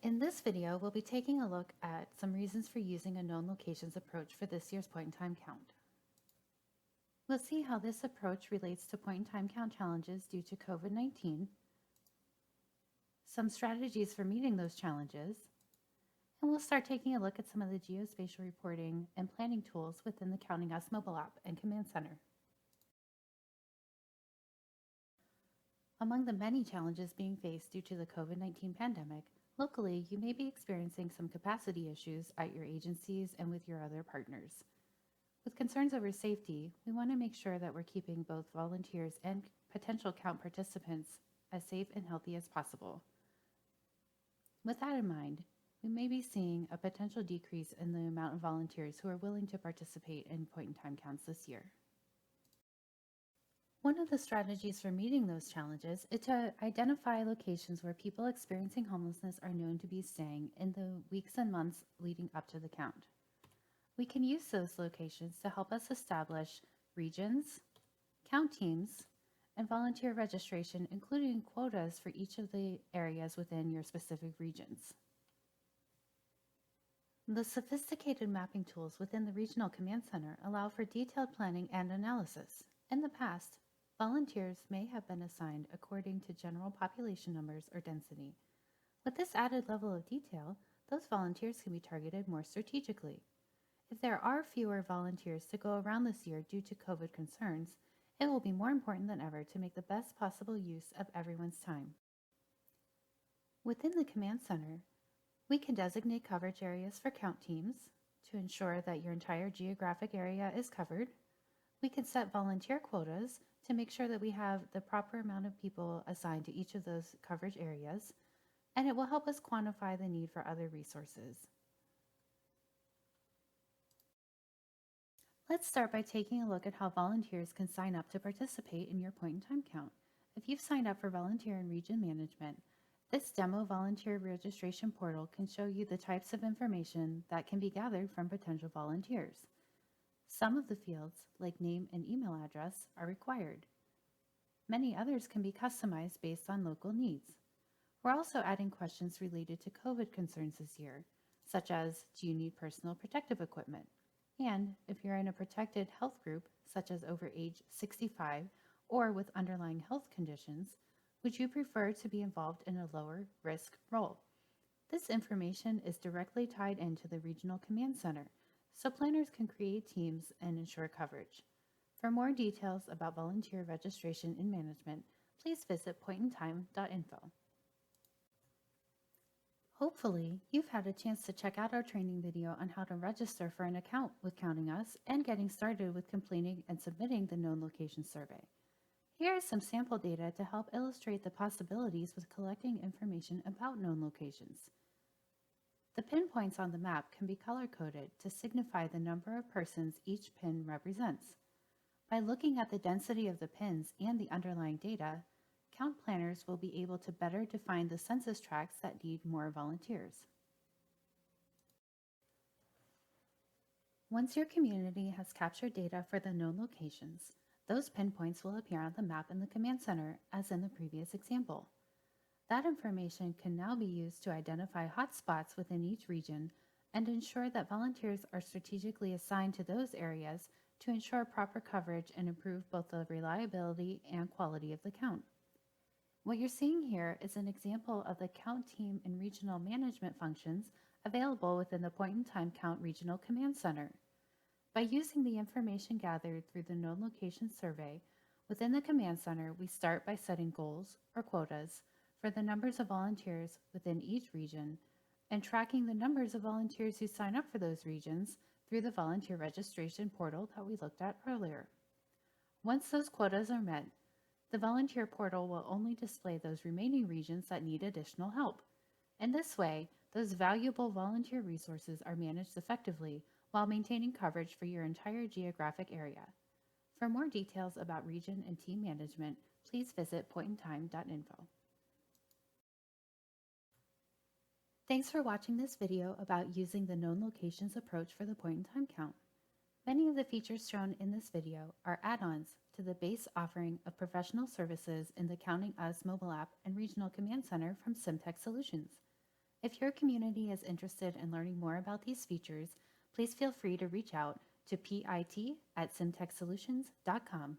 In this video, we'll be taking a look at some reasons for using a known locations approach for this year's point-in-time count. We'll see how this approach relates to point-in-time count challenges due to COVID-19, some strategies for meeting those challenges, and we'll start taking a look at some of the geospatial reporting and planning tools within the Counting Us mobile app and command center. Among the many challenges being faced due to the COVID-19 pandemic, locally, you may be experiencing some capacity issues at your agencies and with your other partners. With concerns over safety, we want to make sure that we're keeping both volunteers and potential count participants as safe and healthy as possible. With that in mind, we may be seeing a potential decrease in the amount of volunteers who are willing to participate in point-in-time counts this year. One of the strategies for meeting those challenges is to identify locations where people experiencing homelessness are known to be staying in the weeks and months leading up to the count. We can use those locations to help us establish regions, count teams, and volunteer registration, including quotas for each of the areas within your specific regions. The sophisticated mapping tools within the Regional Command Center allow for detailed planning and analysis. In the past, volunteers may have been assigned according to general population numbers or density. With this added level of detail, those volunteers can be targeted more strategically. If there are fewer volunteers to go around this year due to COVID concerns, it will be more important than ever to make the best possible use of everyone's time. Within the Command Center, we can designate coverage areas for count teams to ensure that your entire geographic area is covered. We can set volunteer quotas to make sure that we have the proper amount of people assigned to each of those coverage areas, and it will help us quantify the need for other resources. Let's start by taking a look at how volunteers can sign up to participate in your point-in-time count. If you've signed up for volunteer and region management, this demo volunteer registration portal can show you the types of information that can be gathered from potential volunteers. Some of the fields, like name and email address, are required. Many others can be customized based on local needs. We're also adding questions related to COVID concerns this year, such as, do you need personal protective equipment? And if you're in a protected health group, such as over age 65 or with underlying health conditions, would you prefer to be involved in a lower risk role? This information is directly tied into the Regional Command Center, so planners can create teams and ensure coverage. For more details about volunteer registration and management, please visit pointintime.info. Hopefully, you've had a chance to check out our training video on how to register for an account with Counting Us and getting started with completing and submitting the Known Location Survey. Here is some sample data to help illustrate the possibilities with collecting information about known locations. The pinpoints on the map can be color-coded to signify the number of persons each pin represents. By looking at the density of the pins and the underlying data, count planners will be able to better define the census tracts that need more volunteers. Once your community has captured data for the known locations, those pinpoints will appear on the map in the Command Center as in the previous example. That information can now be used to identify hotspots within each region and ensure that volunteers are strategically assigned to those areas to ensure proper coverage and improve both the reliability and quality of the count. What you're seeing here is an example of the count team and regional management functions available within the point-in-time count Regional Command Center. By using the information gathered through the Known Location Survey, within the Command Center, we start by setting goals or quotas for the numbers of volunteers within each region and tracking the numbers of volunteers who sign up for those regions through the volunteer registration portal that we looked at earlier. Once those quotas are met, the volunteer portal will only display those remaining regions that need additional help. In this way, those valuable volunteer resources are managed effectively while maintaining coverage for your entire geographic area. For more details about region and team management, please visit pointintime.info. Thanks for watching this video about using the known locations approach for the point-in-time count. Many of the features shown in this video are add-ons to the base offering of professional services in the Counting Us mobile app and Regional Command Center from Simtech Solutions. If your community is interested in learning more about these features, please feel free to reach out to pit@simtechsolutions.com.